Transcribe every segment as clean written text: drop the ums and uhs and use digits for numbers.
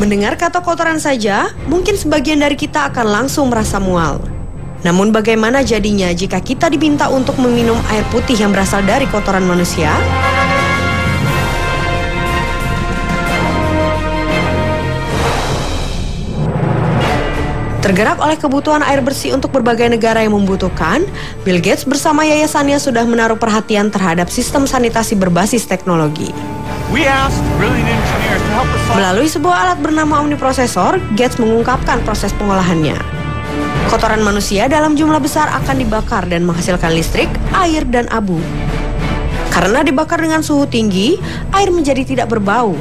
Mendengar kata kotoran saja, mungkin sebagian dari kita akan langsung merasa mual. Namun bagaimana jadinya jika kita diminta untuk meminum air putih yang berasal dari kotoran manusia? Tergerak oleh kebutuhan air bersih untuk berbagai negara yang membutuhkan, Bill Gates bersama yayasannya sudah menaruh perhatian terhadap sistem sanitasi berbasis teknologi. Melalui sebuah alat bernama omniprosesor, Gates mengungkapkan proses pengolahannya. Kotoran manusia dalam jumlah besar akan dibakar dan menghasilkan listrik, air, dan abu. Karena dibakar dengan suhu tinggi, air menjadi tidak berbau.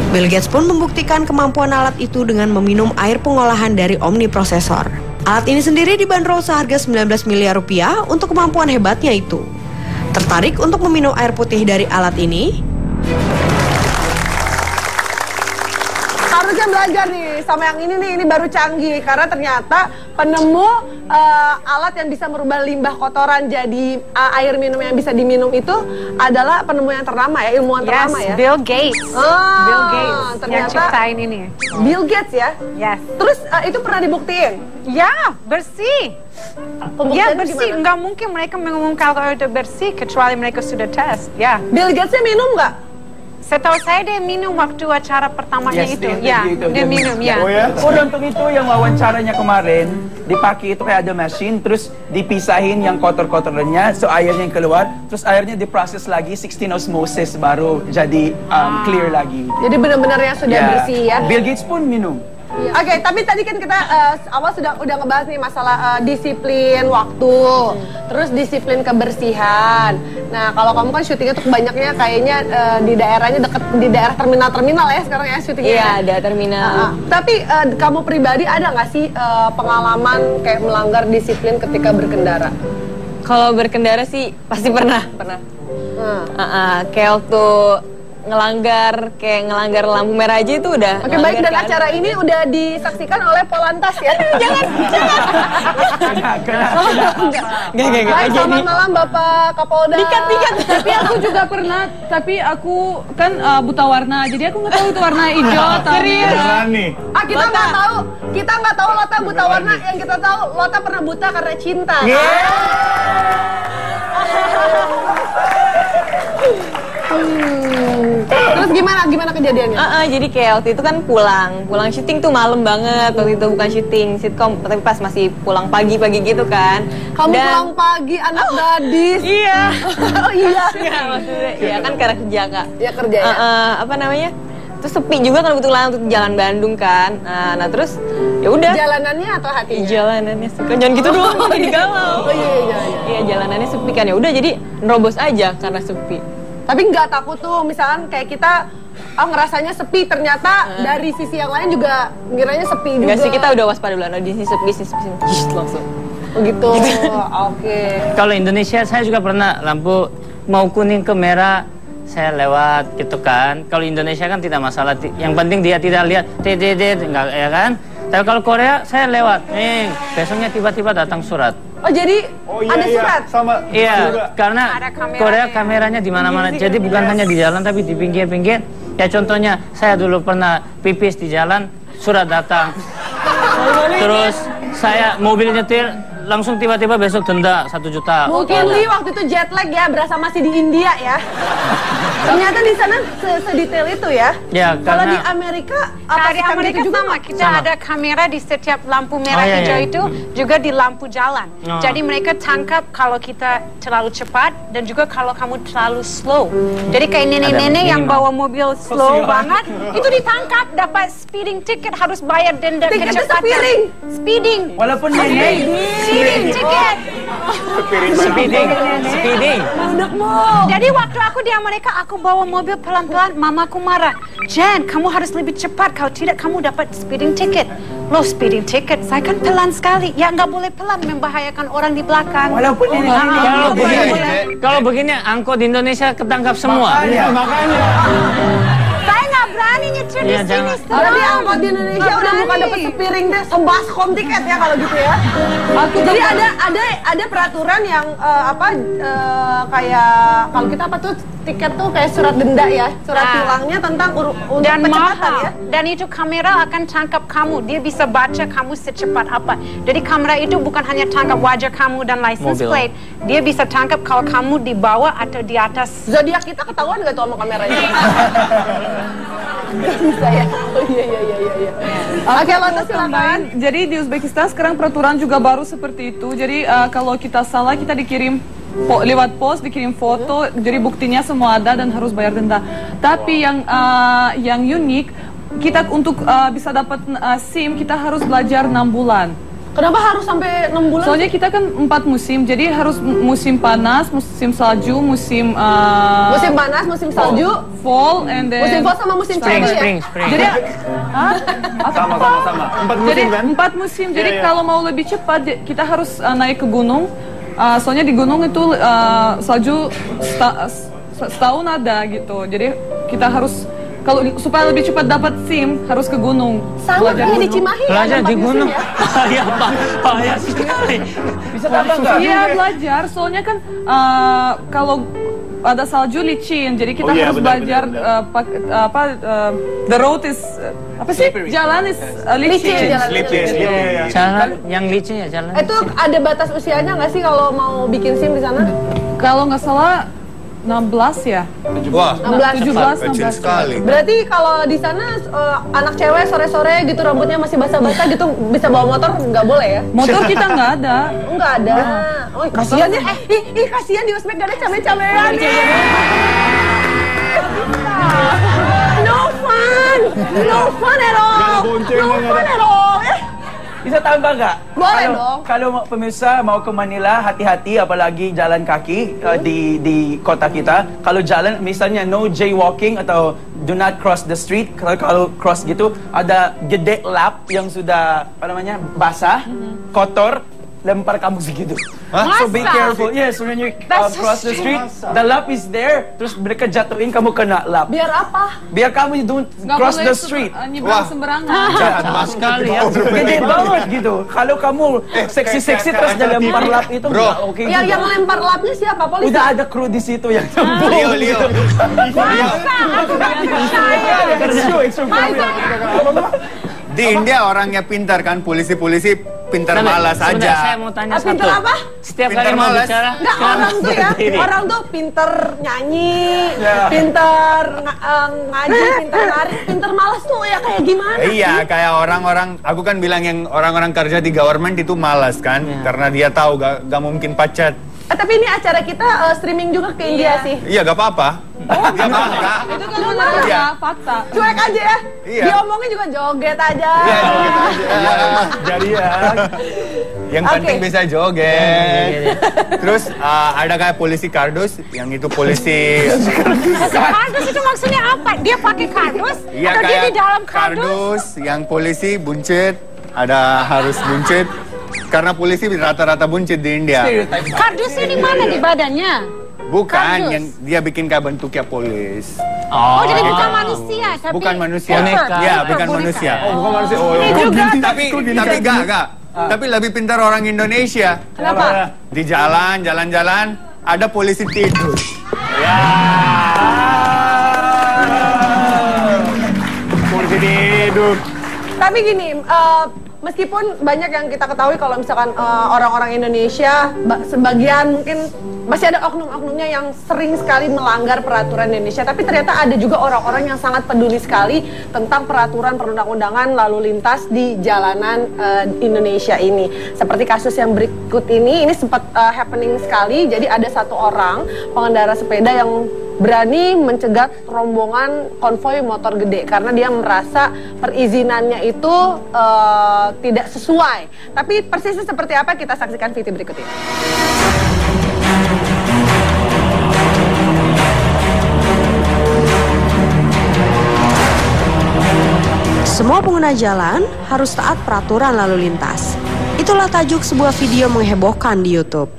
Bill Gates pun membuktikan kemampuan alat itu dengan meminum air pengolahan dari omniprosesor. Alat ini sendiri dibanderol seharga 19 miliar rupiah untuk kemampuan hebatnya itu. Tertarik untuk meminum air putih dari alat ini? Harusnya belajar nih sama yang ini nih, ini baru canggih karena ternyata penemu alat yang bisa merubah limbah kotoran jadi air minum yang bisa diminum itu adalah penemu yang ternama ya, ilmuwan ternama ya. Bill Gates. Bill Gates ternyata yang ciptain ini. Bill Gates ya? Yes. Terus itu pernah dibuktiin? Ya, bersih. Ya bersih, nggak mungkin mereka mengumumkan kalau itu bersih kecuali mereka sudah tes. Ya. Bill Gatesnya minum nggak? Setahu saya dia minum waktu acara pertamanya itu. Ya, dia minum ya. Oh ya? Oh, dan untuk itu yang wawancaranya kemarin dipakai itu kayak ada mesin, terus dipisahin yang kotor-kotornya, so airnya yang keluar, terus airnya diproses lagi 16 osmosis baru jadi clear lagi. Jadi benar-benar yang sudah bersih ya. Bill Gates pun minum. Oke, tapi tadi kan kita awal udah ngebahas nih masalah disiplin waktu, terus disiplin kebersihan. Nah, kalau kamu kan syutingnya tuh banyaknya kayaknya di daerahnya deket di daerah terminal ya sekarang ya syutingnya. Iya, ada terminal. Tapi kamu pribadi ada nggak sih pengalaman kayak melanggar disiplin ketika berkendara? Kalau berkendara sih pasti pernah. Kayak waktu ngelanggar lampu merah aja itu udah. Oke, baik, dan acara ini udah disaksikan oleh Polantas ya. Jangan. Baik, selamat malam Bapak Kapolda. Dikat. Tapi aku juga pernah, tapi aku kan buta warna, jadi aku nggak tahu itu warna hijau atau merah. Kita nggak tahu Lota buta warna, yang kita tahu Lota pernah buta karena cinta. Terus gimana kejadiannya? Jadi kayak waktu itu kan pulang syuting tuh malam banget. Waktu itu bukan syuting sitkom, tapi pas masih pulang pagi gitu kan. Kamu pulang pagi, anak gadis. Iya. Oh iya. Maksudnya, ya kan karena kerja kak. Ya kerja ya. Apa namanya? Terus sepi juga kan kebetulan untuk jalan Bandung kan. Nah terus ya udah. Jalanannya atau hatinya? Jalanannya suka jangan gitu doang, jadi galau. Oh iya. Iya jalanannya sepi kan, ya udah jadi nerobos aja karena sepi. Tapi nggak takut tuh misalkan kayak kita ngerasanya sepi, ternyata dari sisi yang lain juga ngiranya sepi juga. Enggak sih, kita udah waspada dulu, di sisi sepi langsung. Oh gitu. Oke. Kalau Indonesia saya juga pernah lampu mau kuning ke merah saya lewat gitu kan. Kalau Indonesia kan tidak masalah, yang penting dia tidak lihat enggak ya kan. Tapi kalau Korea saya lewat, besoknya tiba-tiba datang surat. Oh jadi ada surat? Sama. Iya, karena Korea kameranya di mana-mana. Jadi bukan hanya di jalan tapi di pinggir-pinggir. Ya contohnya saya dulu pernah pipis di jalan, surat datang. Terus saya mobil nyetir, langsung tiba-tiba besok denda 1 juta. Mungkin Li waktu itu jet lag ya, berasa masih di India ya. Ternyata di sana sedetail itu ya. Ya, kalau di Amerika di Amerika juga sama. Kita ada kamera di setiap lampu merah hijau itu, juga di lampu jalan. Jadi mereka tangkap kalau kita terlalu cepat dan juga kalau kamu terlalu slow. Jadi kayak nenek-nenek yang bawa mobil slow banget, itu ditangkap, dapat speeding ticket, harus bayar denda kecepatan. Speeding. Walaupun nenek. Speeding ticket. Speeding. Jadi waktu aku di Amerika, aku bawa mobil pelan-pelan, mamaku marah. Jen, kamu harus lebih cepat, kalau tidak kamu dapat speeding ticket. Loh, speeding ticket, saya kan pelan sekali. Ya nggak boleh pelan, membahayakan orang di belakang. Walaupun kalau begini angkot di Indonesia ketangkap semua. Makanya. Saya nggak berani berani nyetir di Iya, sini. jangan. Berarti angkot di Indonesia udah bukan dapat sepiring deh, sebaskom tiket ya kalau gitu ya. Jadi ada peraturan yang kayak kalau kita apa tuh tiket tuh kayak surat denda ya, surat tilangnya tentang untuk Dan kecepatan mahal. ya. Dan itu kamera akan tangkap kamu. Dia bisa baca kamu secepat apa. Jadi kamera itu bukan hanya tangkap wajah kamu dan license Mobil. plate. Dia bisa tangkap kalau kamu di bawah atau di atas. Zodiak kita ketahuan nggak tuh sama kameranya? Nggak bisa ya. Oh iya. Oke, lantas silakan. Jadi di Uzbekistan sekarang peraturan juga baru seperti itu. Jadi kalau kita salah kita dikirim lewat pos, dikirim foto, jadi buktinya semua ada dan harus bayar denda. Tapi yang unik, kita untuk bisa dapat SIM kita harus belajar 6 bulan. Kenapa harus sampai 6 bulan? Soalnya kita kan 4 musim, jadi harus musim panas, musim salju, musim musim panas, musim salju, fall, and then musim fall sama musim Spring, cari ya. spring. Jadi Sama. 4 musim jadi kan? 4 musim. Jadi Iya. kalau mau lebih cepat kita harus naik ke gunung. Soalnya di gunung itu salju setahun ada gitu. Jadi kita harus kalau supaya lebih cepat dapat SIM harus ke gunung. Sama kayak di Cimahi ya. Belajar di 4 musim gunung. ya. Iya, Pak. Bahaya sekali. Bisa tambah nggak? Iya belajar. Soalnya kan kalau ada salju licin, jadi kita Oh iya, harus benar, belajar benar. the road is apa sih? Slippery. Jalan is Licin, licin. jalan Slip licin. ya. Jalan yang licin ya, jalan. Itu ada batas usianya nggak sih kalau mau bikin SIM di sana? Kalau nggak salah 16 ya. Wah, 16. 17, kecil 16. sekali. Berarti kalau di sana anak cewek sore-sore gitu rambutnya masih basah-basah gitu bisa bawa motor nggak boleh ya? Motor kita nggak ada. Oh, nggak ada. Oh, kasihan ya. Ih, kasihan di Uzbek gak ada cabe-cabean nih. No fun at all. No fun at all. Bisa tambah nggak? Boleh dong. Kalau pemirsa mau ke Manila, hati-hati apalagi jalan kaki di kota kita. Kalau jalan misalnya no jaywalking atau do not cross the street. Kalau cross gitu ada gede lap yang sudah basah, kotor, lempar kamu segitu. Hah? So be careful. Yes, when you cross the street, the lap is there. Terus mereka jatuhin kamu kena lap. Biar apa? Biar kamu don't Nggak cross boleh the street. nyebrang sembarangan. Jahat sekali ya. Gede banget gitu. Kalau kamu seksi-seksi terus ada lempar lap itu Bro. nggak oke juga. Yang lempar lapnya siapa? Polisi? Udah ada kru di situ yang nyambung. Leo. It's true, it's true. Di India orangnya pintar kan, polisi-polisi pintar malas Sebentar, aja. saya mau tanya Pinter satu. apa? Setiap Pinter kali mau malas. bicara, Enggak, orang tuh ya, berdiri. orang tuh pinter nyanyi, Ya. pinter ngaji, pinter nari, pinter malas tuh ya kayak gimana Iya, sih? kayak orang-orang, aku kan bilang yang orang-orang kerja di government itu malas kan, karena dia tahu gak mungkin pacat. Tapi ini acara kita streaming juga ke India sih. Iya, gak apa-apa. Gak apa-apa. Itu kan benar Iya. ya, fakta. Cuek aja ya. Iya. Diomongin juga joget aja. Jadi ya. Yang Oke. penting bisa joget. Terus ada kayak polisi kardus, yang itu polisi. Kardus itu maksudnya apa? Dia pakai kardus? Iya, Atau dia kayak di dalam kardus? kardus, yang polisi buncit, ada harus buncit. Karena polisi rata-rata buncit di India. Kardusnya di mana di badannya? Bukan, Kardus. yang dia bikin kayak bentuknya polis. Oh, jadi bukan manusia, tapi Bukan manusia. Boneka. Ya, bukan manusia. Oh, bukan manusia. Oh, Ini iya. juga. Tapi enggak. Tapi lebih pintar orang Indonesia. Kenapa? Di jalan-jalan ada polisi tidur. Polisi tidur. Tapi gini, meskipun banyak yang kita ketahui kalau misalkan orang-orang Indonesia, sebagian mungkin masih ada oknum-oknumnya yang sering sekali melanggar peraturan Indonesia, tapi ternyata ada juga orang-orang yang sangat peduli sekali tentang peraturan perundang-undangan lalu lintas di jalanan Indonesia ini. Seperti kasus yang berikut ini sempat happening sekali. Jadi ada satu orang pengendara sepeda yang berani mencegat rombongan konvoi motor gede karena dia merasa perizinannya itu tidak sesuai. Tapi persisnya seperti apa kita saksikan video berikut ini. Semua pengguna jalan harus taat peraturan lalu lintas. Itulah tajuk sebuah video menghebohkan di YouTube.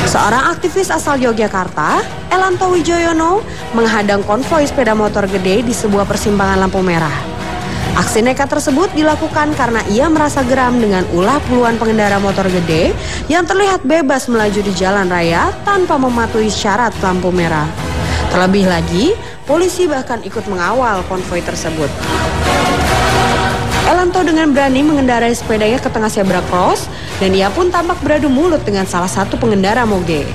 Seorang aktivis asal Yogyakarta, Elanto Wijoyono, menghadang konvoi sepeda motor gede di sebuah persimpangan lampu merah. Aksi nekat tersebut dilakukan karena ia merasa geram dengan ulah puluhan pengendara motor gede yang terlihat bebas melaju di jalan raya tanpa mematuhi syarat lampu merah. Terlebih lagi, polisi bahkan ikut mengawal konvoi tersebut. Elanto dengan berani mengendarai sepedanya ke tengah zebra cross dan ia pun tampak beradu mulut dengan salah satu pengendara moge.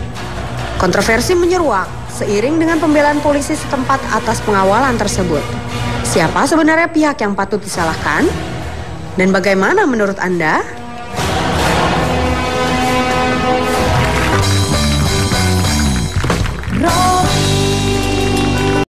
Kontroversi menyeruak seiring dengan pembelaan polisi setempat atas pengawalan tersebut. Siapa sebenarnya pihak yang patut disalahkan? Dan bagaimana menurut Anda? Roll